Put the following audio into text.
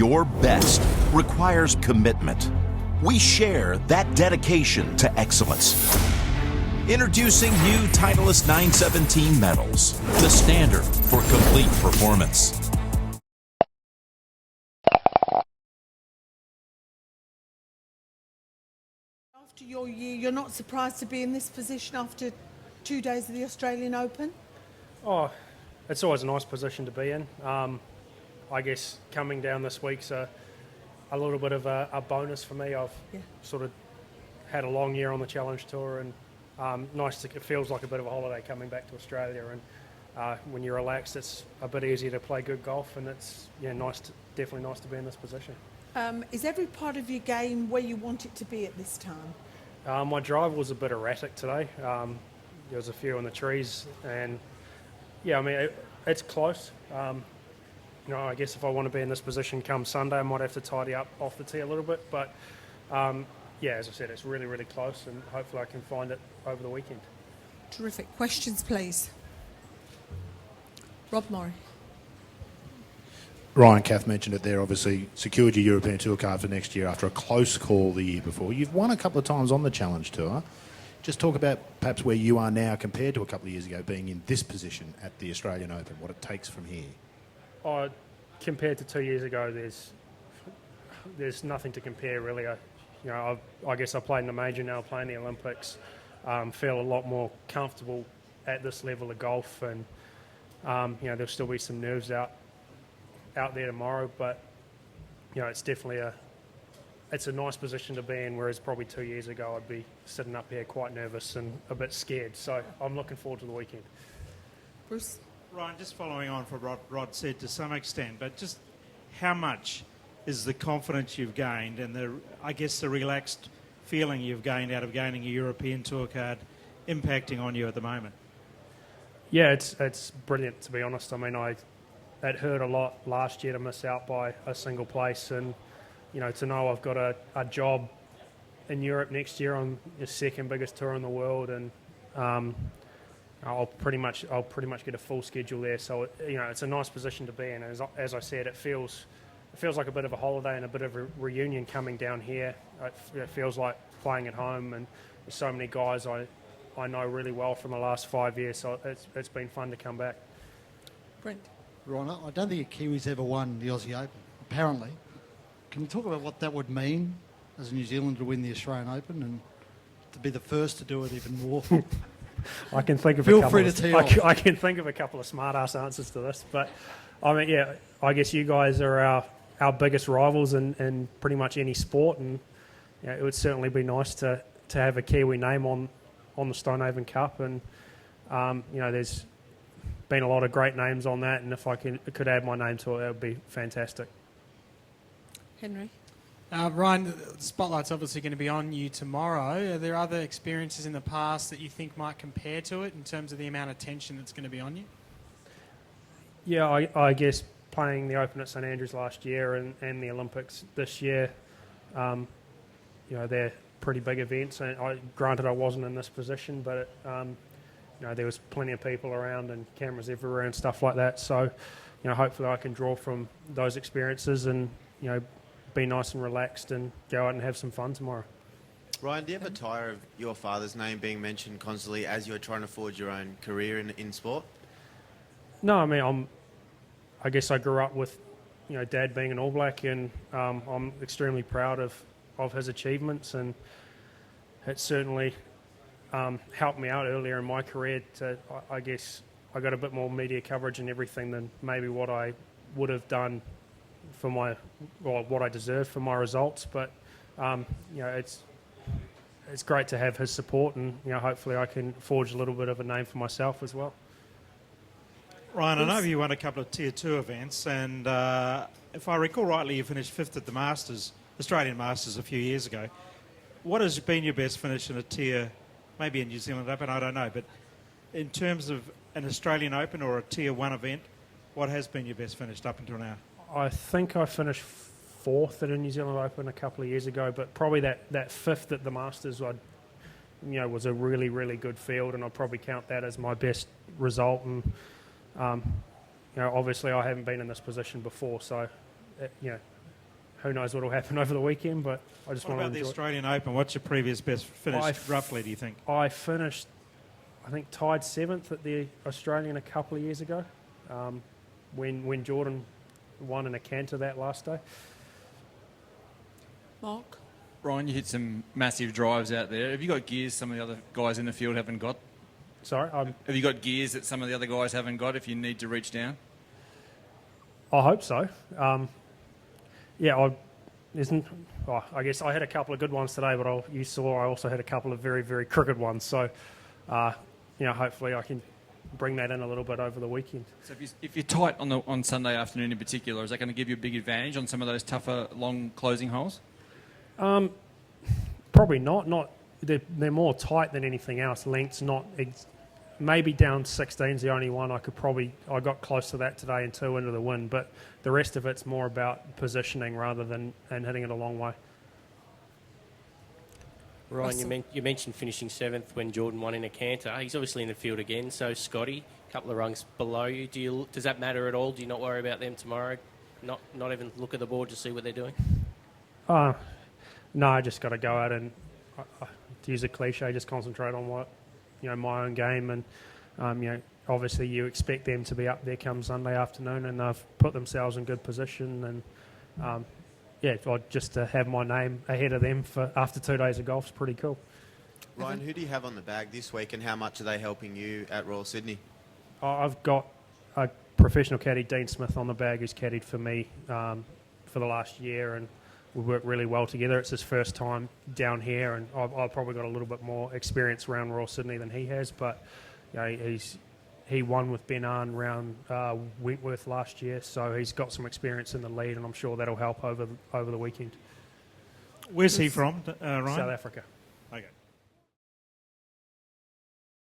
your best requires commitment. We share that dedication to excellence. Introducing new Titleist 917 medals, the standard for complete performance. After your year, you're not surprised to be in this position after 2 days of the Australian Open? Oh, it's always a nice position to be in. I guess coming down this week's a little bit of a bonus for me. I've sort of had a long year on the Challenge Tour, and it feels like a bit of a holiday coming back to Australia. And when you're relaxed, it's a bit easier to play good golf, and it's definitely nice to be in this position. Is every part of your game where you want it to be at this time? My drive was a bit erratic today. There was a few in the trees, and it's close. I guess if I want to be in this position come Sunday, I might have to tidy up off the tee a little bit. But as I said, it's really, really close, and hopefully I can find it over the weekend. Terrific. Questions, please. Rob Murray. Ryan, Kath mentioned it there, obviously secured your European Tour card for next year after a close call the year before. You've won a couple of times on the Challenge Tour. Just talk about perhaps where you are now compared to a couple of years ago being in this position at the Australian Open, what it takes from here. Compared to 2 years ago, there's nothing to compare really. I guess I played in the major now, playing the Olympics. Feel a lot more comfortable at this level of golf, and there'll still be some nerves out there tomorrow, but it's definitely it's a nice position to be in, whereas probably 2 years ago I'd be sitting up here quite nervous and a bit scared. So I'm looking forward to the weekend. Bruce? Ryan, just following on from what Rod said to some extent, but just how much is the confidence you've gained and the relaxed feeling you've gained out of gaining a European Tour card impacting on you at the moment? Yeah, it's brilliant, to be honest. I mean, it hurt a lot last year to miss out by a single place, and to know I've got a job in Europe next year on the second biggest tour in the world, and I'll pretty much get a full schedule there. So it's a nice position to be in. As I said, it feels like a bit of a holiday and a bit of a reunion coming down here. It feels like playing at home, and there's so many guys I know really well from the last 5 years. So it's been fun to come back. Brent? Ryan, I don't think a Kiwi's ever won the Aussie Open, apparently. Can you talk about what that would mean as a New Zealander to win the Australian Open and to be the first to do it even more? I can think of I can think of a couple of smart-ass answers to this, but I guess you guys are our biggest rivals in pretty much any sport, and it would certainly be nice to have a Kiwi name on the Stonehaven Cup, and there's been a lot of great names on that, and if I could add my name to it, that would be fantastic. Henry? Ryan, the spotlight's obviously going to be on you tomorrow. Are there other experiences in the past that you think might compare to it in terms of the amount of tension that's going to be on you? Yeah, I guess playing the Open at St Andrews last year and the Olympics this year, they're pretty big events. And granted, I wasn't in this position, but there was plenty of people around and cameras everywhere and stuff like that. So, hopefully I can draw from those experiences and, be nice and relaxed and go out and have some fun tomorrow. Ryan, do you ever tire of your father's name being mentioned constantly as you're trying to forge your own career in sport? No, I mean, I guess I grew up with, Dad being an All Black, and I'm extremely proud of his achievements, and it certainly helped me out earlier in my career I guess I got a bit more media coverage and everything than maybe what I would have done for what I deserved for my results, but it's great to have his support, and hopefully I can forge a little bit of a name for myself as well. Ryan, I know you won a couple of Tier 2 events, and if I recall rightly, you finished 5th at the Australian Masters a few years ago. What has been your best finish in a Tier, maybe a New Zealand Open, I don't know, but in terms of an Australian Open or a Tier 1 event, what has been your best finish up until now? I think I finished 4th at a New Zealand Open a couple of years ago, but probably that 5th at the Masters was a really, really good field, and I'd probably count that as my best result. And obviously I haven't been in this position before, so who knows what will happen over the weekend, but I just What want to about the enjoy it. Australian Open? What's your previous best finish, I roughly, do you think? I finished, I think, tied 7th at the Australian a couple of years ago, when Jordan won in a canter that last day. Mark? Ryan, you hit some massive drives out there. Have you got gears some of the other guys in the field haven't got? Sorry, Have you got gears that some of the other guys haven't got if you need to reach down? I hope so. I guess I had a couple of good ones today, but you saw I also had a couple of very, very crooked ones. So, hopefully I can bring that in a little bit over the weekend. So if you're tight on Sunday afternoon in particular, is that going to give you a big advantage on some of those tougher, long closing holes? Probably not. They're more tight than anything else. Length's not. Maybe down 16's the only one I got close to that today and 2 into the wind, but the rest of it's more about positioning rather than hitting it a long way. Ryan, you mentioned finishing 7th when Jordan won in a canter. He's obviously in the field again, so Scotty, a couple of rungs below you. Does that matter at all? Do you not worry about them tomorrow? Not even look at the board to see what they're doing? No, I just got to go out and, to use a cliche, just concentrate on my own game, and obviously you expect them to be up there come Sunday afternoon, and they've put themselves in good position, and just to have my name ahead of them after 2 days of golf is pretty cool. Ryan, who do you have on the bag this week, and how much are they helping you at Royal Sydney? I've got a professional caddy, Dean Smith, on the bag, who's caddied for me for the last year, and we work really well together. It's his first time down here, and I've probably got a little bit more experience around Royal Sydney than he has, but he won with Ben Arn around Wentworth last year, so he's got some experience in the lead, and I'm sure that'll help over the weekend. Where's he from, Ryan? South Africa.